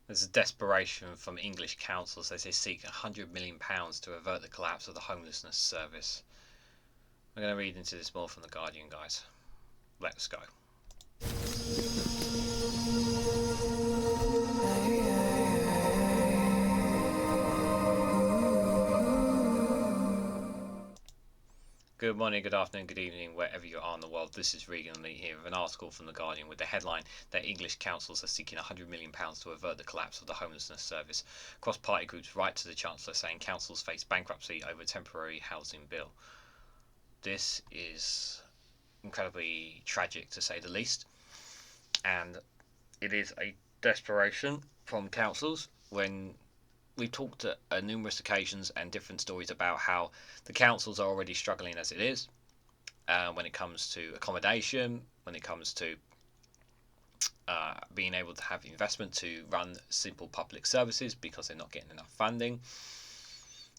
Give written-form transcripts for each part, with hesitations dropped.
There's a desperation from English councils as they seek £100 million to avert the collapse of the homelessness service. I'm going to read into this more from The Guardian, guys. Let's go. Good morning, good afternoon, good evening, wherever you are in the world. This is REGANELITE here with an article from The Guardian with the headline that English councils are seeking £100 million to avert the collapse of the homelessness service. Cross-party groups write to the chancellor saying councils face bankruptcy over temporary housing bill. This is incredibly tragic, to say the least, and it is a desperation from councils when we've talked at numerous occasions and different stories about how the councils are already struggling as it is when it comes to accommodation, when it comes to being able to have investment to run simple public services because they're not getting enough funding,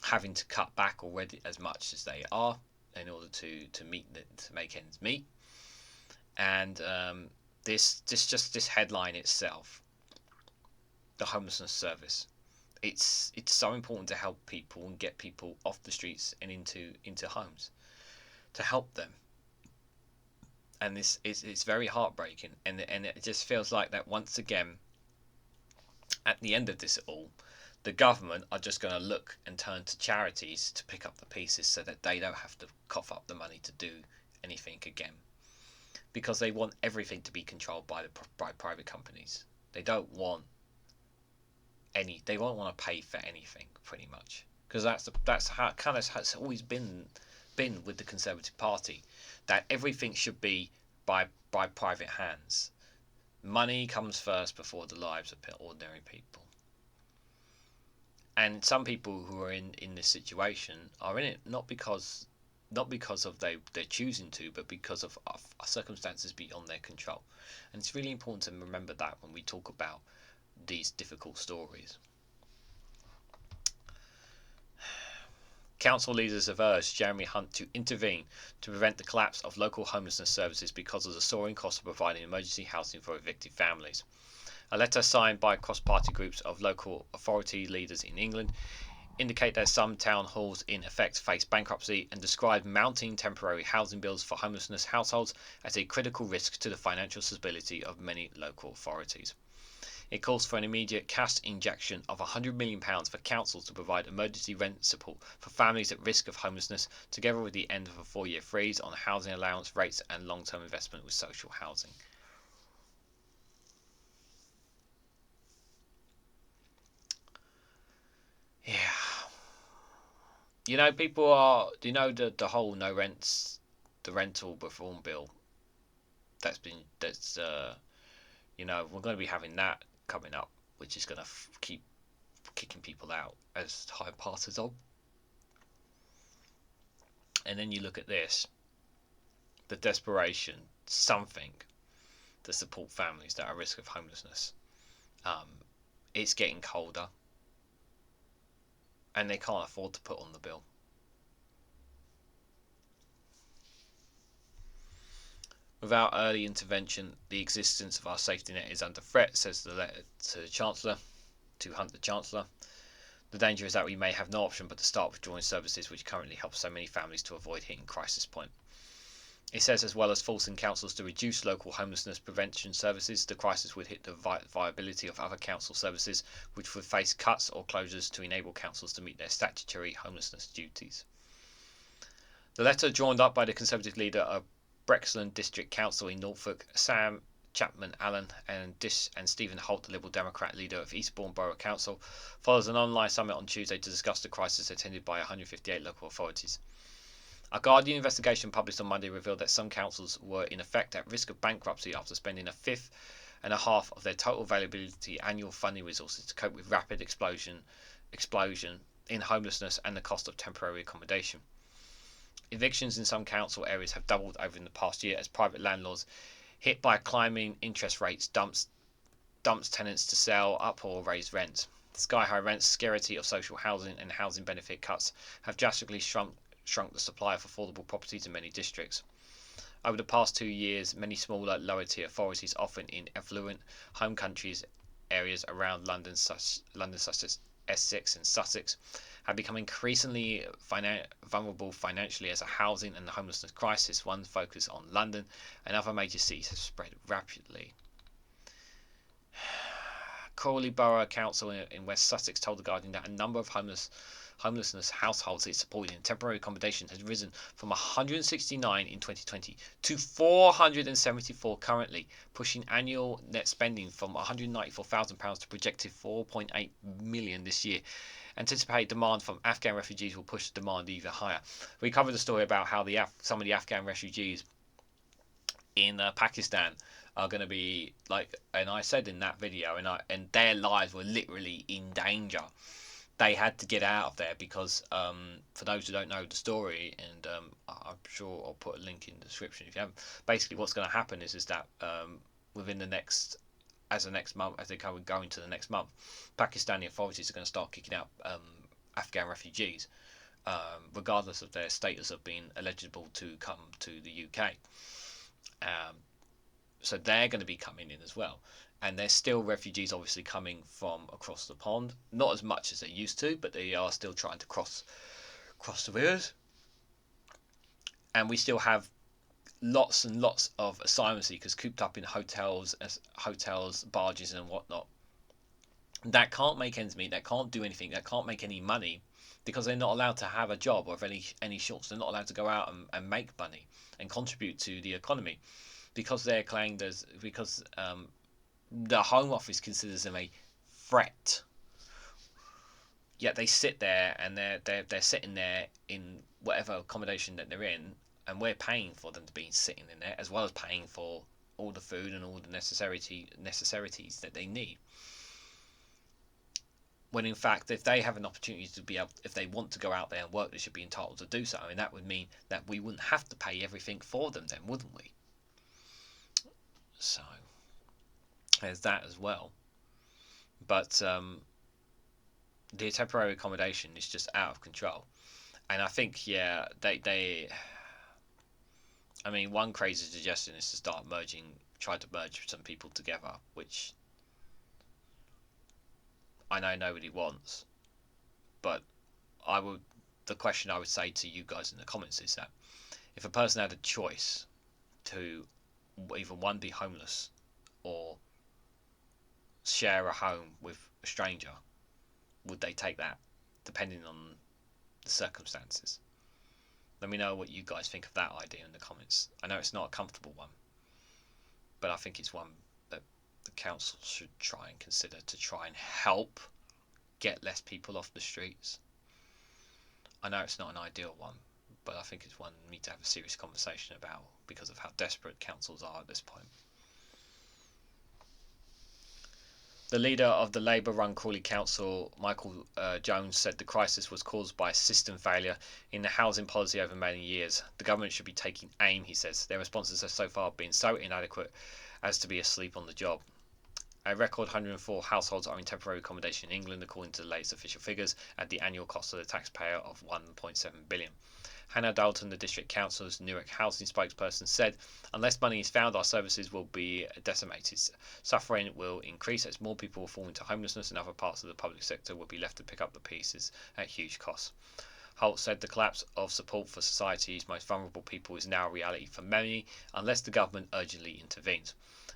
having to cut back already as much as they are in order to make ends meet. And this headline itself, the homelessness service, it's so important to help people and get people off the streets and into homes, to help them. And this is it's very heartbreaking, and it just feels like that once again at the end of this all, the government are just going to look and turn to charities to pick up the pieces so that they don't have to cough up the money to do anything again, because they want everything to be controlled by private companies. They don't want they won't want to pay for anything, pretty much, because that's how it kind of has always been with the Conservative Party, that everything should be by private hands. Money comes first before the lives of ordinary people. And some people who are in this situation are in it not because of they're choosing to, but because of circumstances beyond their control. And it's really important to remember that when we talk about these difficult stories. Council leaders have urged Jeremy Hunt to intervene to prevent the collapse of local homelessness services because of the soaring cost of providing emergency housing for evicted families. A letter signed by cross-party groups of local authority leaders in England indicate that some town halls in effect face bankruptcy and describe mounting temporary housing bills for homelessness households as a critical risk to the financial stability of many local authorities. It calls for an immediate cash injection of £100 million for councils to provide emergency rent support for families at risk of homelessness, together with the end of a 4-year freeze on housing allowance rates and long-term investment with social housing. Yeah. People are. Do you know the whole no rents, the rental reform bill? We're going to be having that coming up, which is going to keep kicking people out as time passes on. And then you look at this, the desperation, something to support families that are at risk of homelessness. It's getting colder, and they can't afford to put on the bill. Without early intervention, the existence of our safety net is under threat, says the letter to the Chancellor, to Hunt the Chancellor. The danger is that we may have no option but to start withdrawing services which currently help so many families to avoid hitting crisis point. It says, as well as forcing councils to reduce local homelessness prevention services, the crisis would hit the viability of other council services, which would face cuts or closures to enable councils to meet their statutory homelessness duties. The letter, drawn up by the Conservative leader of Brexland District Council in Norfolk, Sam Chapman-Allen, and Stephen Holt, the Liberal Democrat leader of Eastbourne Borough Council, follows an online summit on Tuesday to discuss the crisis attended by 158 local authorities. A Guardian investigation published on Monday revealed that some councils were in effect at risk of bankruptcy after spending a fifth and a half of their total availability annual funding resources to cope with rapid explosion in homelessness and the cost of temporary accommodation. Evictions in some council areas have doubled over the past year as private landlords, hit by climbing interest rates, dumps tenants to sell up or raise rents. Sky-high rents, scarcity of social housing, and housing benefit cuts have drastically shrunk the supply of affordable properties in many districts. Over the past 2 years, many smaller, lower-tier authorities, often in affluent home countries, areas around London, such as Essex and Sussex, have become increasingly vulnerable financially as a housing and homelessness crisis, one focus on London and other major cities, has spread rapidly. Crawley Borough Council in West Sussex told The Guardian that a number of homelessness households it supported in temporary accommodation has risen from 169 in 2020 to 474 currently, pushing annual net spending from £194,000 to projected £4.8 million this year. Anticipated demand from Afghan refugees will push the demand even higher. We covered the story about how some of the Afghan refugees in Pakistan are going to be like, and I said in that video, and their lives were literally in danger. They had to get out of there because, for those who don't know the story, and I'm sure I'll put a link in the description if you haven't. Basically, what's going to happen is that within the next month, as they go into the next month, Pakistani authorities are going to start kicking out Afghan refugees, regardless of their status of being eligible to come to the UK. So they're going to be coming in as well. And there's still refugees obviously coming from across the pond. Not as much as they used to, but they are still trying to cross the rivers. And we still have lots and lots of asylum seekers cooped up in hotels, barges and whatnot, that can't make ends meet, that can't do anything, that can't make any money, because they're not allowed to have a job or any shorts. They're not allowed to go out and make money and contribute to the economy, because they're claimed as, because the Home Office considers them a threat. Yet they sit there and they're sitting there in whatever accommodation that they're in, and we're paying for them to be sitting in there, as well as paying for all the food and all the necessities that they need. When in fact, if they have an opportunity to be able, if they want to go out there and work, they should be entitled to do so. I mean, that would mean that we wouldn't have to pay everything for them then, wouldn't we? So there's that as well. But the temporary accommodation is just out of control, and I think I mean, one crazy suggestion is to try to merge some people together, which I know nobody wants. But the question I would say to you guys in the comments is that if a person had a choice to either one, be homeless, or share a home with a stranger, would they take that, depending on the circumstances? Let me know what you guys think of that idea in the comments. I know it's not a comfortable one, but I think it's one that the council should try and consider to try and help get less people off the streets. I know it's not an ideal one, but I think it's one we need to have a serious conversation about, because of how desperate councils are at this point. The leader of the Labour-run Crawley Council, Michael Jones, said the crisis was caused by system failure in the housing policy over many years. The government should be taking aim, he says. Their responses have so far been so inadequate as to be asleep on the job. A record 104 households are in temporary accommodation in England, according to the latest official figures, at the annual cost to the taxpayer of £1.7 billion. Hannah Dalton, the district council's Newark housing spokesperson, said, "Unless money is found, our services will be decimated. Suffering will increase as more people will fall into homelessness, and other parts of the public sector will be left to pick up the pieces at huge cost." Holt said the collapse of support for society's most vulnerable people is now a reality for many, unless the government urgently intervenes.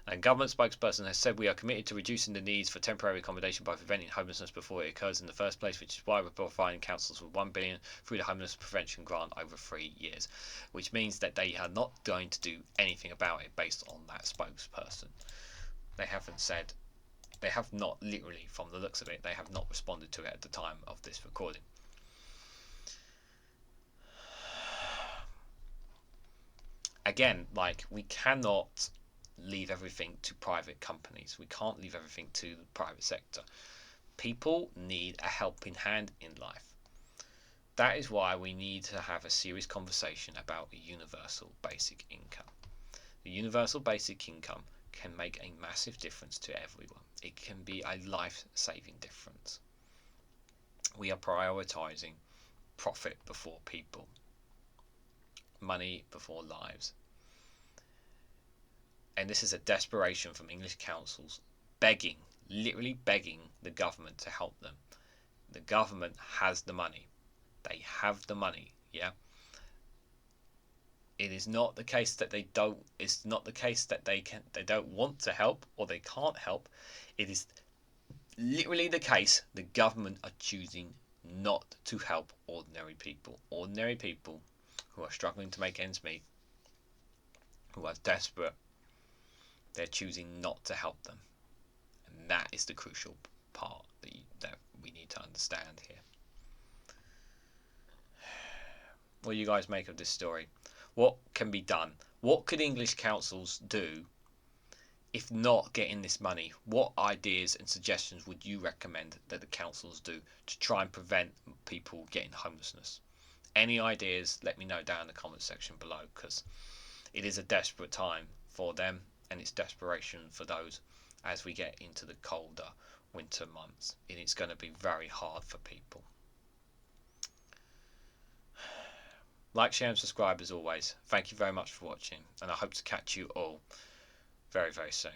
A government spokesperson has said, "We are committed to reducing the needs for temporary accommodation by preventing homelessness before it occurs in the first place, which is why we're providing councils with £1 billion through the homeless prevention grant over 3 years," which means that they are not going to do anything about it based on that spokesperson. They have not literally, from the looks of it, they have not responded to it at the time of this recording. Again, we cannot leave everything to private companies. We can't leave everything to the private sector. People need a helping hand in life. That is why we need to have a serious conversation about a universal basic income. The universal basic income can make a massive difference to everyone. It can be a life-saving difference. We are prioritising profit before people, money before lives. And this is a desperation from English councils begging literally begging the government to help them. The government has the money. They have the money, yeah. It is not the case that they don't. It's not the case that they don't want to help or they can't help. It is literally the case the government are choosing not to help ordinary people. Ordinary people who are struggling to make ends meet, who are desperate. They're choosing not to help them, and that is the crucial part that we need to understand here. What do you guys make of this story? What can be done? What could English councils do if not getting this money? What ideas and suggestions would you recommend that the councils do to try and prevent people getting homelessness? Any ideas, let me know down in the comment section below, because it is a desperate time for them, and it's desperation for those as we get into the colder winter months, and it's going to be very hard for people. Like, share and subscribe as always. Thank you very much for watching, and I hope to catch you all very, very soon.